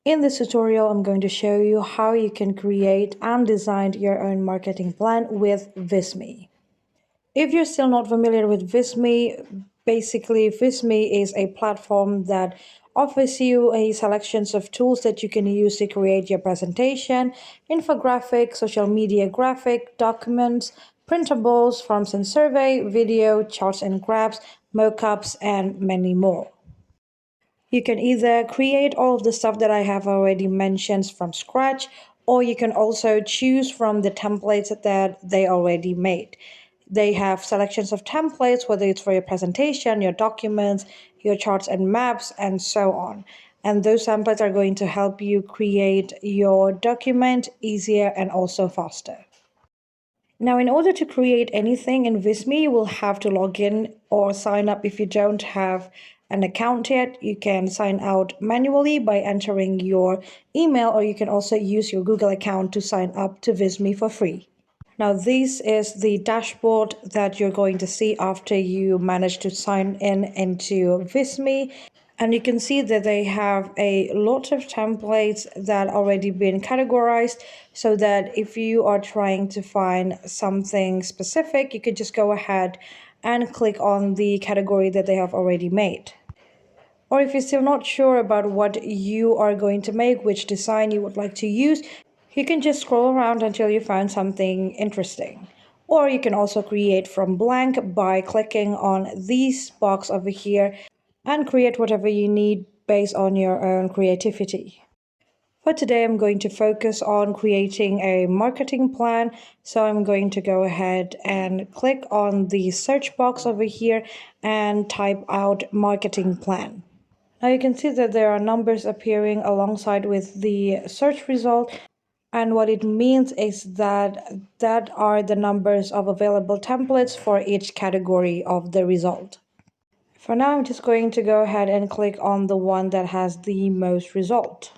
In this tutorial, I'm going to show you how you can create and design your own marketing plan with Visme. If you're still not familiar with Visme, basically Visme is a platform that offers you a selections of tools that you can use to create your presentation, infographic, social media graphic, documents, printables, forms and survey, video, charts and graphs, mockups, and many more. You can either create all of the stuff that I have already mentioned from scratch, or you can also choose from the templates that they already made. They have selections of templates, whether it's for your presentation, your documents, your charts and maps, and so on. And those templates are going to help you create your document easier and also faster. Now, in order to create anything in Visme, you will have to log in or sign up. If you don't have an account yet, you can sign out manually by entering your email, or you can also use your Google account to sign up to Visme for free. Now, this is the dashboard that you're going to see after you manage to sign in into Visme. And you can see that they have a lot of templates that already been categorized, so that if you are trying to find something specific, you could just go ahead and click on the category that they have already made. Or if you're still not sure about what you are going to make, which design you would like to use, you can just scroll around until you find something interesting. Or you can also create from blank by clicking on this box over here and create whatever you need based on your own creativity. For today, I'm going to focus on creating a marketing plan. So I'm going to go ahead and click on the search box over here and type out marketing plan. Now you can see that there are numbers appearing alongside with the search result. And what it means is that are the numbers of available templates for each category of the result. For now, I'm just going to go ahead and click on the one that has the most result.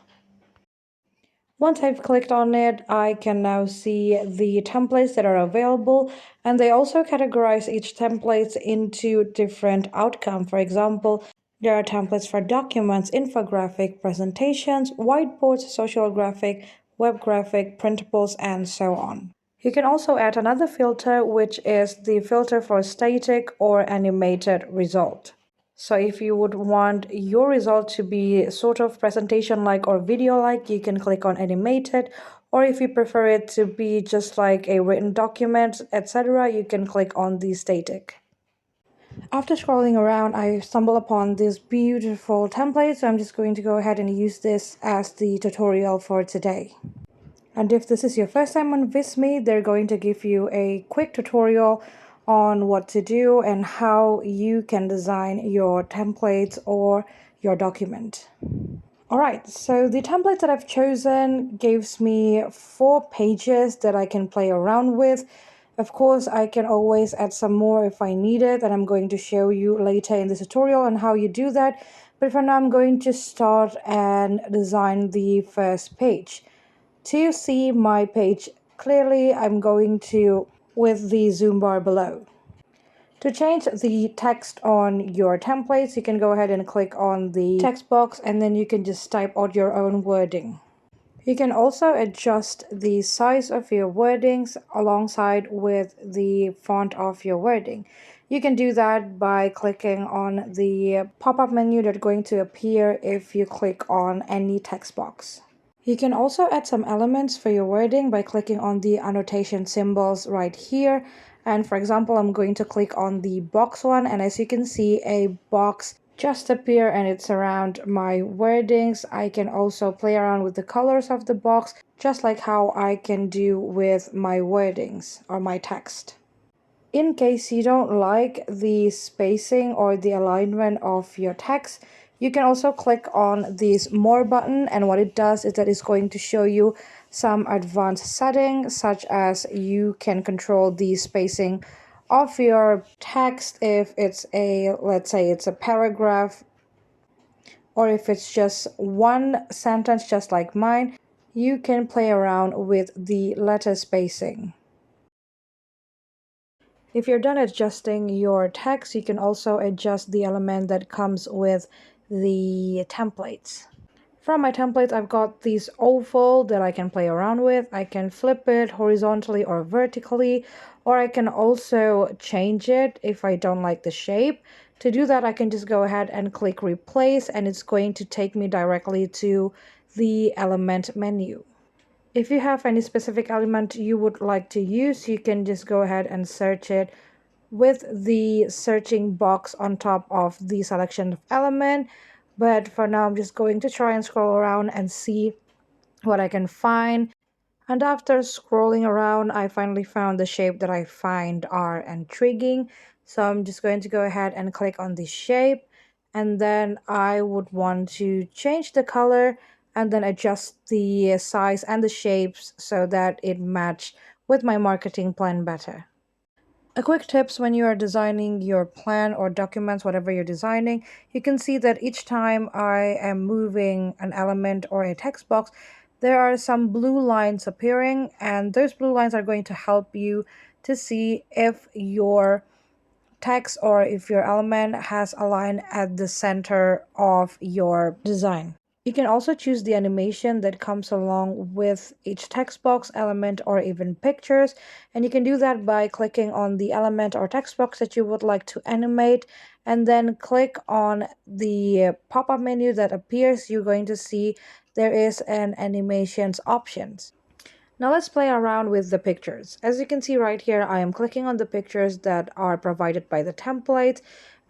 Once I've clicked on it, I can now see the templates that are available, and they also categorize each template into different outcome. For example, there are templates for documents, infographic, presentations, whiteboards, social graphic, web graphic, printables, and so on. You can also add another filter, which is the filter for static or animated result. So if you would want your result to be sort of presentation-like or video-like, you can click on animated. Or if you prefer it to be just like a written document, etc., you can click on the static. After scrolling around, I stumbled upon this beautiful template, so I'm just going to go ahead and use this as the tutorial for today. And if this is your first time on Visme, they're going to give you a quick tutorial on what to do and how you can design your templates or your document. Alright, so the template that I've chosen gives me 4 pages that I can play around with. Of course, I can always add some more if I need it, and I'm going to show you later in this tutorial on how you do that. But for now, I'm going to start and design the first page. To see my page clearly, I'm going to with the zoom bar below. To change the text on your templates, you can go ahead and click on the text box, and then you can just type out your own wording. You can also adjust the size of your wordings alongside with the font of your wording. You can do that by clicking on the pop-up menu that's going to appear if you click on any text box. You can also add some elements for your wording by clicking on the annotation symbols right here. And for example, I'm going to click on the box one, and as you can see, a box just appear and it's around my wordings. I can also play around with the colors of the box, just like how I can do with my wordings or my text. In case you don't like the spacing or the alignment of your text, you can also click on this more button, and what it does is that it's going to show you some advanced settings, such as you can control the spacing of your text if it's let's say it's a paragraph, or if it's just one sentence just like mine, you can play around with the letter spacing. If you're done adjusting your text, you can also adjust the element that comes with the templates. From my templates, I've got this oval that I can play around with. I can flip it horizontally or vertically, or I can also change it if I don't like the shape. To do that, I can just go ahead and click replace, and it's going to take me directly to the element menu. If you have any specific element you would like to use, you can just go ahead and search it with the searching box on top of the selection of element. But for now, I'm just going to try and scroll around and see what I can find. And after scrolling around, I finally found the shape that I find are intriguing. So I'm just going to go ahead and click on this shape. And then I would want to change the color and then adjust the size and the shapes so that it match with my marketing plan better. A quick tips: when you are designing your plan or documents, whatever you're designing, you can see that each time I am moving an element or a text box, there are some blue lines appearing, and those blue lines are going to help you to see if your text or if your element has a line at the center of your design. You can also choose the animation that comes along with each text box, element, or even pictures. And you can do that by clicking on the element or text box that you would like to animate, and then click on the pop-up menu that appears. You're going to see there is an animations options. Now let's play around with the pictures. As you can see right here, I am clicking on the pictures that are provided by the template,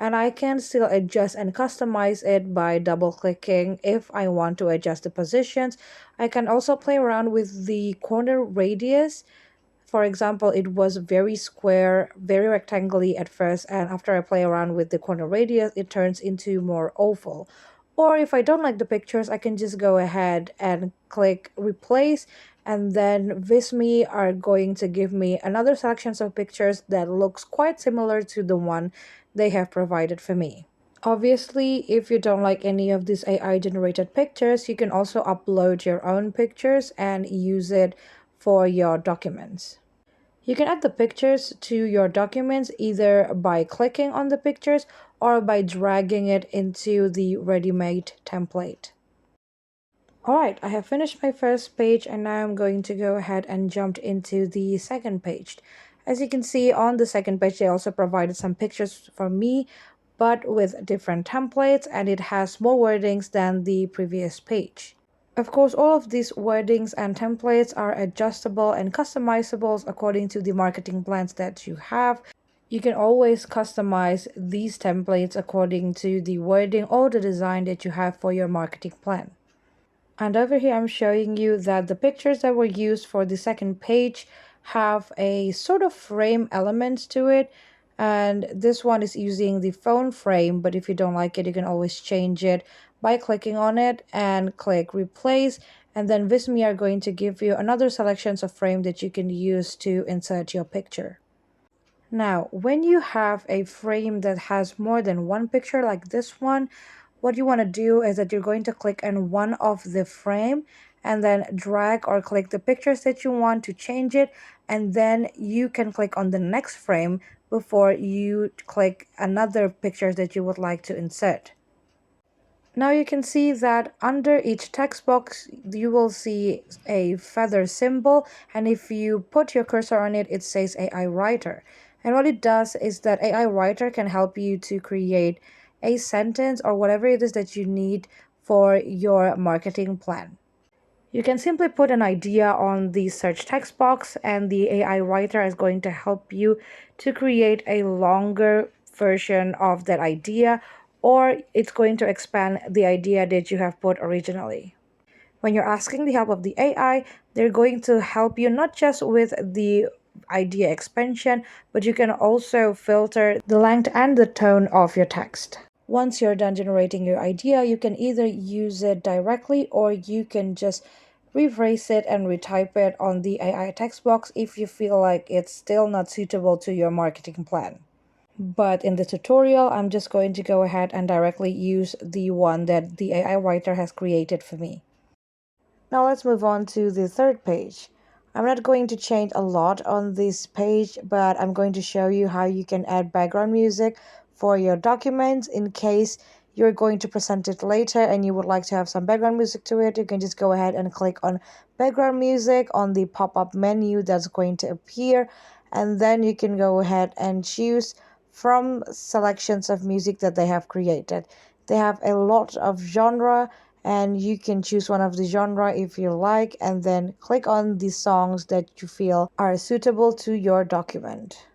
and I can still adjust and customize it by double clicking if I want to adjust the positions. I can also play around with the corner radius. For example, it was very square, very rectangular at first, and after I play around with the corner radius, it turns into more oval. Or if I don't like the pictures, I can just go ahead and click replace, and then Visme are going to give me another selections of pictures that looks quite similar to the one they have provided for me. Obviously, if you don't like any of these AI generated pictures, you can also upload your own pictures and use it for your documents. You can add the pictures to your documents either by clicking on the pictures or by dragging it into the ready-made template. Alright, I have finished my first page, and now I'm going to go ahead and jump into the second page. As you can see on the second page, they also provided some pictures for me, but with different templates, and it has more wordings than the previous page. Of course, all of these wordings and templates are adjustable and customizable according to the marketing plans that you have. You can always customize these templates according to the wording or the design that you have for your marketing plan. And over here, I'm showing you that the pictures that were used for the second page have a sort of frame element to it. And this one is using the phone frame, but if you don't like it, you can always change it by clicking on it and click replace. And then Visme are going to give you another selections of frame that you can use to insert your picture. Now, when you have a frame that has more than one picture like this one, what you want to do is that you're going to click on one of the frame and then drag or click the pictures that you want to change it, and then you can click on the next frame before you click another picture that you would like to insert. Now you can see that under each text box you will see a feather symbol, and if you put your cursor on it, it says AI Writer. And what it does is that AI Writer can help you to create a sentence or whatever it is that you need for your marketing plan. You can simply put an idea on the search text box, and the AI writer is going to help you to create a longer version of that idea, or it's going to expand the idea that you have put originally. When you're asking the help of the AI, they're going to help you not just with the idea expansion, but you can also filter the length and the tone of your text. Once you're done generating your idea, you can either use it directly or you can just rephrase it and retype it on the AI text box if you feel like it's still not suitable to your marketing plan. But in the tutorial, I'm just going to go ahead and directly use the one that the AI writer has created for me. Now let's move on to the third page. I'm not going to change a lot on this page, but I'm going to show you how you can add background music for your documents in case you're going to present it later and you would like to have some background music to it, you can just go ahead and click on background music on the pop-up menu that's going to appear, and then you can go ahead and choose from selections of music that they have created. They have a lot of genre, and you can choose one of the genre if you like, and then click on the songs that you feel are suitable to your document.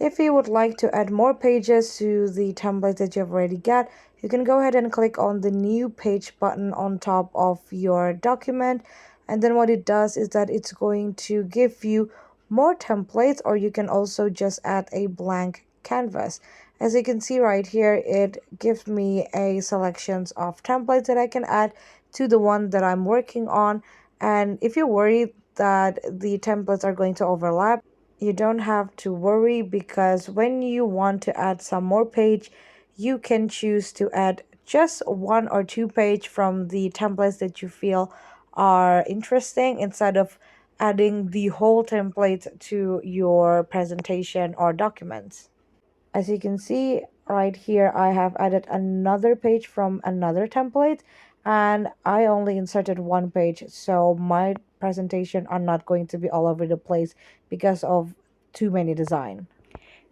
If you would like to add more pages to the template that you've already got, you can go ahead and click on the new page button on top of your document. And then what it does is that it's going to give you more templates, or you can also just add a blank canvas. As you can see right here, it gives me a selections of templates that I can add to the one that I'm working on. And if you're worried that the templates are going to overlap, you don't have to worry, because when you want to add some more page, you can choose to add just one or two page from the templates that you feel are interesting, instead of adding the whole template to your presentation or documents. As you can see right here, I have added another page from another template, and I only inserted one page, so my presentation are not going to be all over the place because of too many design.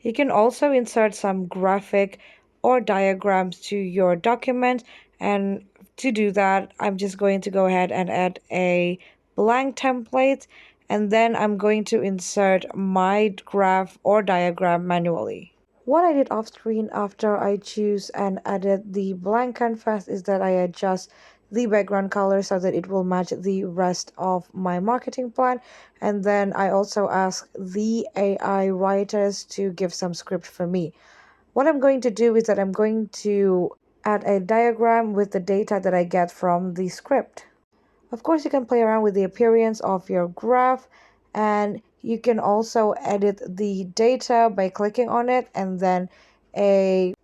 You can also insert some graphic or diagrams to your document, and to do that, I'm just going to go ahead and add a blank template, and then I'm going to insert my graph or diagram manually. What I did off screen after I choose and added the blank canvas is that I adjust the background color so that it will match the rest of my marketing plan. And then I also ask the AI writers to give some script for me. What I'm going to do is that I'm going to add a diagram with the data that I get from the script. Of course, you can play around with the appearance of your graph, and you can also edit the data by clicking on it, and then a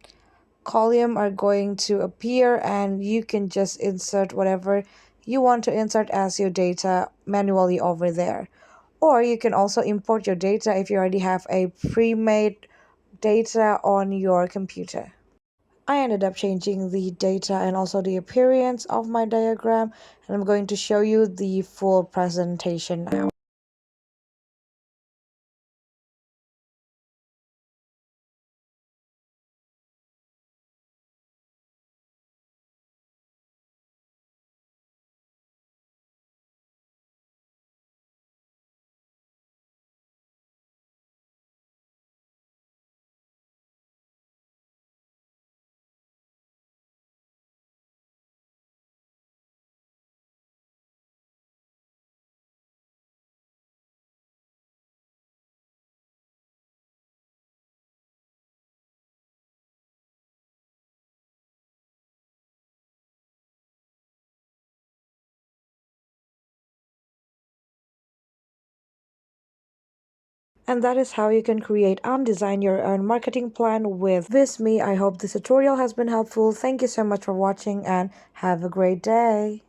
column are going to appear, and you can just insert whatever you want to insert as your data manually over there. Or you can also import your data if you already have a pre-made data on your computer. I ended up changing the data and also the appearance of my diagram, and I'm going to show you the full presentation now. And that is how you can create and design your own marketing plan with Visme. I hope this tutorial has been helpful. Thank you so much for watching, and have a great day.